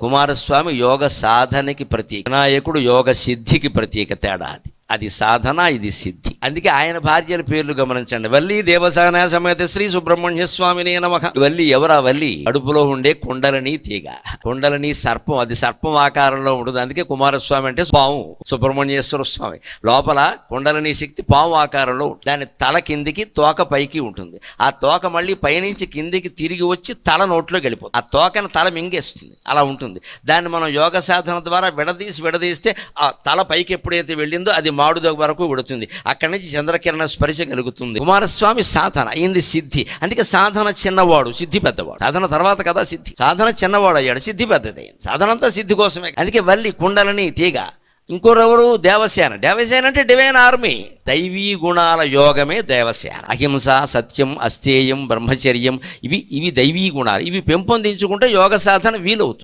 కుమారస్వామి యోగ సాధనకి ప్రతీక, వినాయకుడు యోగ సిద్ధికి ప్రతీక. తేడా అది సాధన, ఇది సిద్ధి. అందుకే ఆయన భార్యల పేర్లు గమనించండి. వల్లి దేవసాన సమేత శ్రీ సుబ్రహ్మణ్య స్వామిని నమః. వల్లి ఎవరా? వల్లి కడుపులో ఉండే కుండలని తీగ, కుండలని సర్పం, అది సర్పం ఆకారంలో ఉంటుంది. అందుకే కుమారస్వామి అంటే పాము, సుబ్రహ్మణ్యేశ్వర స్వామి లోపల కుండలని శక్తి పాము ఆకారంలో ఉంటుంది. దాని తల కిందికి, తోక పైకి ఉంటుంది. ఆ తోక మళ్ళీ పైనుంచి కిందికి తిరిగి వచ్చి తల నోట్లో వెళ్ళిపోతుంది. ఆ తోకను తల మింగేస్తుంది, అలా ఉంటుంది. దాన్ని మనం యోగ సాధన ద్వారా విడదీస్తే ఆ తల పైకి ఎప్పుడైతే వెళ్ళిందో అది మాడుద వరకు విడుతుంది. అక్కడి నుంచి చంద్రకిరణ స్పర్శ కలుగుతుంది. కుమారస్వామి సాధన అయింది సిద్ధి. అందుకే సాధన చిన్నవాడు, సిద్ధి పెద్దవాడు. సాధన తర్వాత కదా సిద్ధి. సాధన చిన్నవాడు అయ్యాడు, సిద్ధి పెద్దది. సాధన అంతా సిద్ధి కోసమే. అందుకే వల్లి కుండలని తీగ. ఇంకోరెవరు? దేవసేన. దేవసేన అంటే డివైన్ ఆర్మీ. దైవీ గుణాల యోగమే దేవసేన. అహింస, సత్యం, అస్థేయం, బ్రహ్మచర్యం, ఇవి దైవీ గుణాలు. ఇవి పెంపొందించుకుంటే యోగ సాధన వీలవుతుంది.